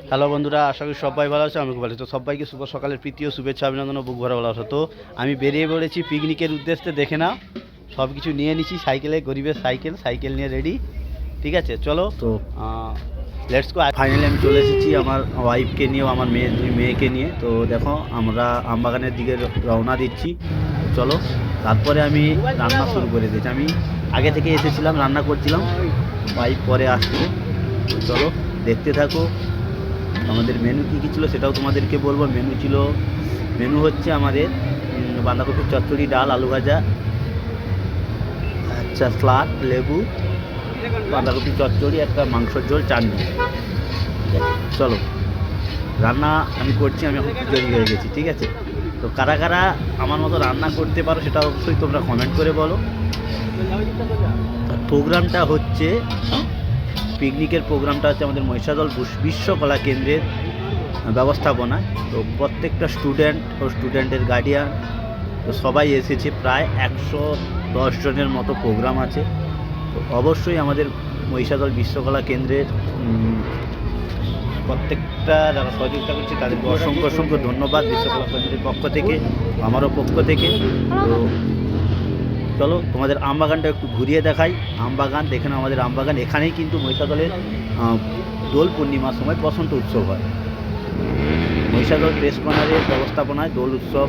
Hello বন্ধুরা, আশা করি সবাই ভালো আছে। আমি খুব ভালো আছি। তো সবাইকে শুভ সকালের প্রীতি ও শুভেচ্ছা, অভিনন্দন ও বুক ভরা ভালো আছে। তো আমি বেরিয়ে পড়েছি পিকনিকের উদ্দেশ্যে। দেখে নাও, সব কিছু নিয়ে নিচ্ছি সাইকেলে, গরিবের সাইকেল নিয়ে রেডি। ঠিক আছে, চলো তো লেটস গো। ফাইনালি আমি চলে এসেছি আমার ওয়াইফকে নিয়েও, আমার দুই মেয়েকে নিয়ে। তো দেখো, আমরা আমবাগানের দিকে রওনা দিচ্ছি। চলো, তারপরে আমি রান্না শুরু করে দিয়েছি। আমি আগে থেকে এসেছিলাম, রান্না করছিলাম, ওয়াইফ পরে আসছে। তো চলো, দেখতে থাকো। আমাদের মেনু কী কী ছিল সেটাও তোমাদেরকে বলবো। মেনু হচ্ছে আমাদের বাঁধাকপির চচ্চড়ি, ডাল, আলু ভাজা, আচ্ছা স্যালাড, লেবু, বাঁধাকপির চচ্চড়ি, একটা মাংসর ঝোল, চাটনি। ঠিক আছে, চলো রান্না আমি করছি। আমি এখন তৈরি হয়ে গেছি। ঠিক আছে, তো কারা কারা আমার মতো রান্না করতে পারো সেটা অবশ্যই তোমরা কমেন্ট করে বলো। প্রোগ্রামটা হচ্ছে, পিকনিকের প্রোগ্রামটা হচ্ছে আমাদের মহিষাদল বিশ্বকলা কেন্দ্রের ব্যবস্থাপনায়। তো প্রত্যেকটা স্টুডেন্ট ও স্টুডেন্টের গার্ডিয়ান তো সবাই এসেছে, প্রায় 110 জনের মতো প্রোগ্রাম আছে। তো অবশ্যই আমাদের মহিষাদল বিশ্বকলা কেন্দ্রের প্রত্যেকটা যারা সহযোগিতা করছে তাদেরকে অসংখ্য অসংখ্য ধন্যবাদ, বিশ্বকলা কেন্দ্রের পক্ষ থেকে, আমারও পক্ষ থেকে। তো চলো তোমাদের আমবাগানটা একটু ঘুরিয়ে দেখাই। আমবাগান দেখে নাও, আমাদের আমবাগান। এখানেই কিন্তু মহিষাদলের দোল পূর্ণিমার সময় বসন্ত উৎসব হয়। মহিষাদল প্রেস কর্নারের ব্যবস্থাপনায় দোল উৎসব,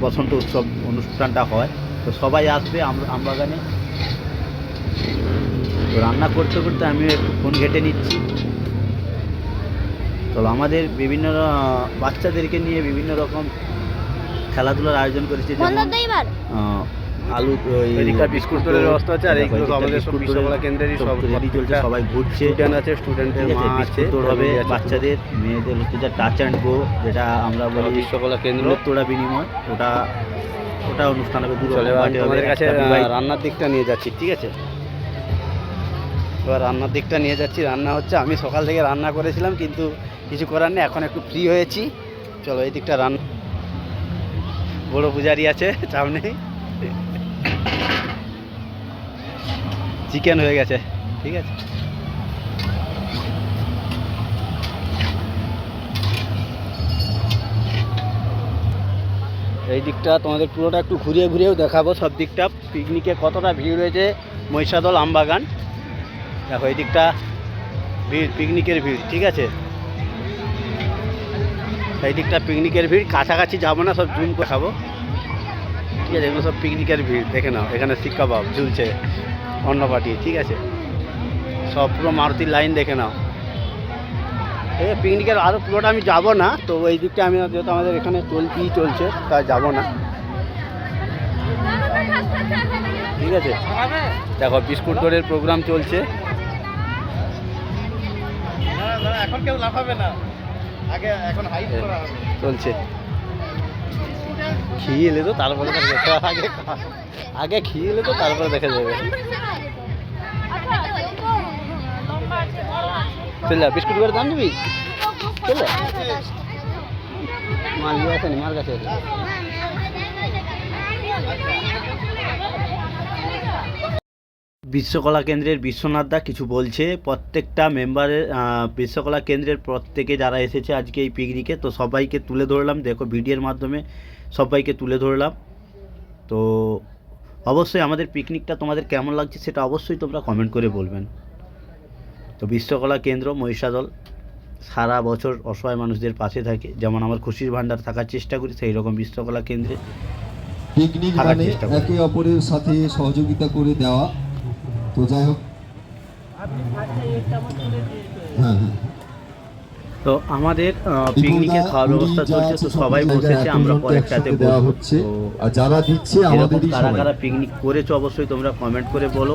বসন্ত উৎসব অনুষ্ঠানটা হয়। তো সবাই আসবে আমবাগানে। তো রান্না করতে করতে আমিও একটু ফোন ঘেঁটে নিচ্ছি। চলো, আমাদের বিভিন্ন বাচ্চাদেরকে নিয়ে বিভিন্ন রকম খেলাধুলার আয়োজন করেছে, যেমন আলু বিস্কুটের ব্যবস্থা আছে। আর এইগুলো আমাদের বিশ্বকলা কেন্দ্রেরই সব রেডি চলছে, সবাই ঘুরছে, স্টুডেন্ট আছে, স্টুডেন্টের মা আছে, তোর হবে বাচ্চাদের, মেয়েদের হচ্ছে যা টাচ অ্যান্ড গো, যেটা আমরা বলি বিশ্বকলা কেন্দ্র, তোড়া বিনিময়, ওটা অনুষ্ঠান হবে। আমাদের কাছে রান্নার দিকটা নিয়ে যাচ্ছি। ঠিক আছে, এবার রান্নার দিকটা নিয়ে যাচ্ছি। রান্না হচ্ছে, আমি সকাল থেকে রান্না করেছিলাম কিন্তু কিছু করার নেই, এখন একটু ফ্রি হয়েছি। চলো এই দিকটা রান্না, বড় পূজারি আছে সামনে, চিকেন হয়ে গেছে। ঠিক আছে, এই দিকটা তোমাদের পুরোটা একটু ঘুরিয়ে ঘুরিয়েও দেখাবো, সব দিকটা পিকনিকে কতটা ভিড় হয়েছে মহিষাদল আমবাগান। দেখো এই দিকটা ভিড়, পিকনিকের ভিড়। ঠিক আছে, এই দিকটা পিকনিকের ভিড়, কাছাকাছি যাবো না, সব জুম করে খাবো। ঠিক আছে, এগুলো সব পিকনিকের ভিড়। দেখে নাও, এখানে শিক কাবাব ঝুলছে, অন্য পার্টি। ঠিক আছে, সব পুরো মারুতির লাইন দেখে নাও। এই পিকনিকের আরও পুরোটা আমি যাব না, তো এই দিকটা আমি, যেহেতু আমাদের এখানে চলছে, তাই যাব না। ঠিক আছে, দেখো বিস্কুট দৌড়ের প্রোগ্রাম চলছে। এখন কেউ লাফাবে না, এখন হাইট করা হবে, চলছে। খেয়ে এলে তো তারপরে আগে খেয়ে এলে তো তারপরে দেখা যাবে। চল যা, বিস্কুট করে দাম দিবি, চল যা। মাল নিয়ে আসেনি, মার কাছে বিশ্বকলা কেন্দ্রের বিশ্বনাথ দা কিছু বলছে। প্রত্যেকটা মেম্বারের, বিশ্বকলা কেন্দ্রের প্রত্যেকে যারা এসেছে আজকে এই পিকনিকে, তো সবাইকে তুলে ধরলাম। দেখো ভিডিওর মাধ্যমে সবাইকে তুলে ধরলাম। তো অবশ্যই আমাদের পিকনিকটা তোমাদের কেমন লাগছে সেটা অবশ্যই তোমরা কমেন্ট করে বলবেন। তো বিশ্বকলা কেন্দ্র মহিষাদল সারা বছর অসহায় মানুষদের পাশে থাকে, যেমন আমার খুশির ভাণ্ডার থাকার চেষ্টা করি, সেই রকম বিশ্বকলা কেন্দ্রে পিকনিক মানে একে অপরের সাথে সহযোগিতা করে দেওয়া। তো যাই হোক, হ্যাঁ, তো আমাদের পিকনিকে খাওয়ার ব্যবস্থা চলছে। তো সবাই বসেছে, আমরা পরে একসাথে দেওয়া হচ্ছে। আর যারা দিচ্ছে আমাদেরই কারা কারা পিকনিক করেছো অবশ্যই তোমরা কমেন্ট করে বলো।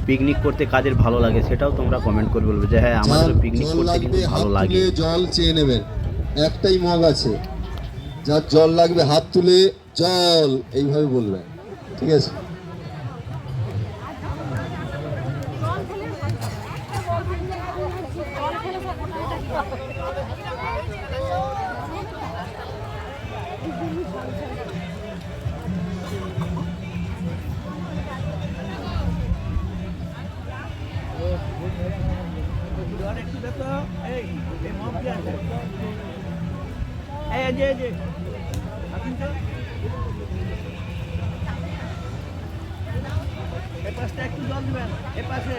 পিকনিক করতে কাদের ভালো লাগে সেটাও তোমরা কমেন্ট করে বলবে যে হ্যাঁ আমাদের পিকনিক করতে কিন্তু ভালো লাগে। জল চেয়ে নেবেন, একটাই মগ আছে, যার জল লাগবে হাত তুলে জল এইভাবে বলবেন। ঠিক আছে, একটু জল দিবেন এ পাশে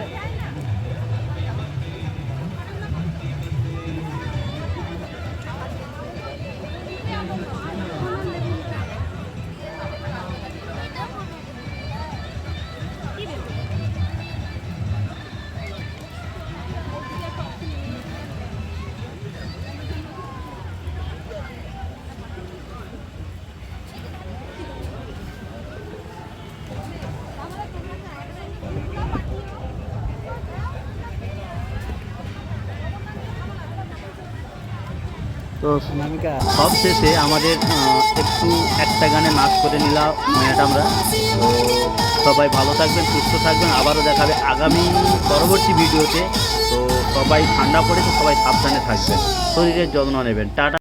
তো সব শেষে আমাদের একটু একটা গানে নাচ করে নিলাম ম্যাডামরা। তো সবাই ভালো থাকবেন, সুস্থ থাকবেন, আবারও দেখাবে আগামী পরবর্তী ভিডিওতে। তো সবাই ঠান্ডা পড়েছে, সবাই সাবধানে থাকবেন, শরীরের যত্ন নেবেন। টাটা।